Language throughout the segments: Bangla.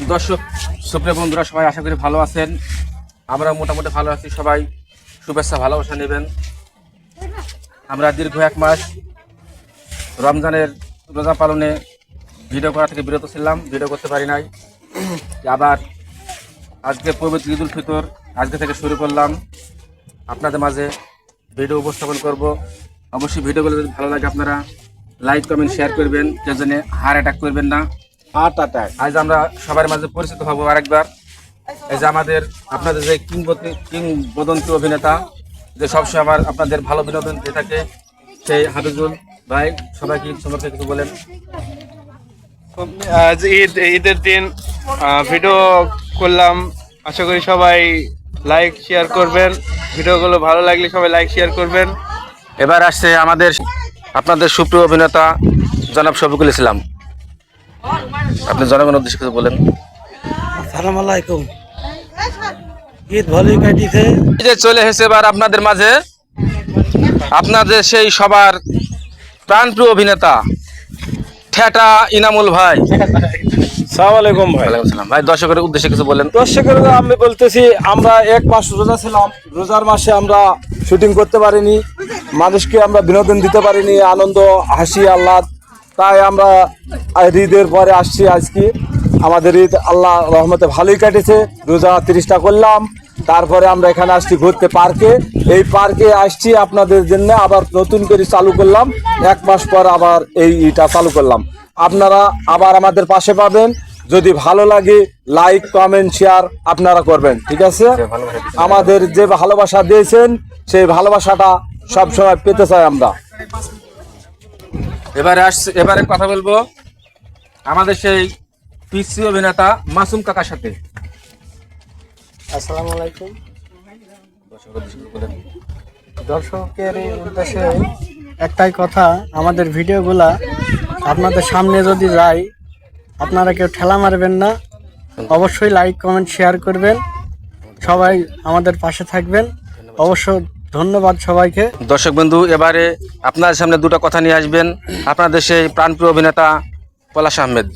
দর্শক সুপ্রিয় বন্ধুরা সবাই আশা করি ভালো আছেন। আমরা মোটামুটি ভালো আছি। সবাই শুভেচ্ছা ভালোবাসা নেবেন। আমরা দীর্ঘ 1 মাস রমজানের রোজা পালনে ভিডিও করা থেকে বিরত ছিলাম, ভিডিও করতে পারি নাই। আবার আজকে পবিত্র ঈদ উল ফিতর আজকে থেকে শুরু করলাম, আপনাদের মাঝে ভিডিও উপস্থাপন করব। অবশ্যই ভিডিওগুলো যদি ভালো লাগে আপনারা লাইক কমেন্ট শেয়ার করবেন, কেউ যেন হার্ট অ্যাটাক করবেন না। আজ আমরা সবার মাঝে পরিচিত হব আরেকবার। এই যে আমাদের আপনাদের যে কিংবদন্তি অভিনেতা, যে সবসময় আমার আপনাদের ভালো বিনোদন দিয়ে থাকে, সেই হাফিজুল ভাই। সবাইকে ঈদ সম্পর্কে কিছু বলেন। আজ ঈদের দিন ভিডিও করলাম, আশা করি সবাই লাইক শেয়ার করবেন। ভিডিওগুলো ভালো লাগলে সবাই লাইক শেয়ার করবেন। এবার আসছে আমাদের আপনাদের সুপ্রিয় অভিনেতা জনাব শফিকুল ইসলাম। আপনি জনগণের উদ্দেশ্যে কিছু বলেন। আসসালামু আলাইকুম। ঈদ ভালোই কাটিছে। এই যে চলে এসেছে এবার আপনাদের মাঝে আপনাদের সেই সবার প্রাণপ্রিয় অভিনেতা ঠেটা ইনামুল ভাই। সালাম আলাইকুম ভাই। ওয়ালাইকুম আসসালাম। ভাই দর্শকের উদ্দেশ্যে কিছু বলেন। দর্শকের আমি বলতেছি, আমরা 1 মাস রোজা ছিলাম। রোজার মাসে আমরা শুটিং করতে পারিনি, মানুষকে আমরা বিনোদন দিতে পারিনি, আনন্দ হাসি আহ্লাদ। তাই আমরা ঈদের পরে আসছি। আজকে আমাদের ঈদ আল্লাহ রহমতে ভালোই কাটেছে। রোজা 30টা করলাম, তারপরে আমরা এখানে আসছি ঘুরতে পার্কে। এই পার্কে আসছি আপনাদের জন্য, আবার নতুন করে চালু করলাম। 1 মাস পর আবার এইটা চালু করলাম। আপনারা আবার আমাদের পাশে পাবেন। যদি ভালো লাগে লাইক কমেন্ট শেয়ার আপনারা করবেন, ঠিক আছে? আমাদের যে ভালোবাসা দিয়েছেন সেই ভালোবাসাটা সবসময় পেতে চাই আমরা। এবারে কথা বলবো আমাদের সেই পিসি অভিনেতা মাসুম কাকার সাথে। আসসালামু আলাইকুম। দর্শকের উদ্দেশ্যে একটাই কথা, আমাদের ভিডিওগুলা আপনাদের সামনে যদি যায় আপনারা কেউ ঠেলা মারবেন না। অবশ্যই লাইক কমেন্ট শেয়ার করবেন, সবাই আমাদের পাশে থাকবেন। অবশ্য ধন্যবাদ সবাইকে। দর্শক বন্ধু, এবারে আপনার সামনে দুটো কথা নিয়ে আসবেন আপনাদের সেই প্রাণপ্রিয় অভিনেতা পলাশ আহমেদ।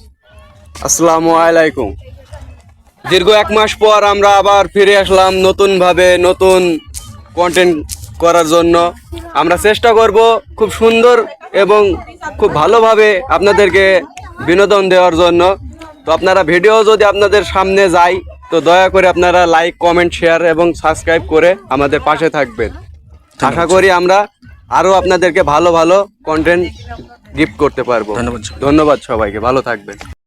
আসসালামু আলাইকুম। দীর্ঘ 1 মাস পর আমরা আবার ফিরে আসলাম নতুনভাবে, নতুন কন্টেন্ট করার জন্য। আমরা চেষ্টা করব খুব সুন্দর এবং খুব ভালোভাবে আপনাদেরকে বিনোদন দেওয়ার জন্য। তো আপনারা ভিডিও যদি আপনাদের সামনে যায় তো দয়া করে আপনারা লাইক কমেন্ট শেয়ার এবং সাবস্ক্রাইব করে আমাদের পাশে থাকবেন। আশা করি আমরা আরও আপনাদেরকে ভালো ভালো কন্টেন্ট গিফট করতে পারবো। ধন্যবাদ। ধন্যবাদ সবাইকে, ভালো থাকবেন।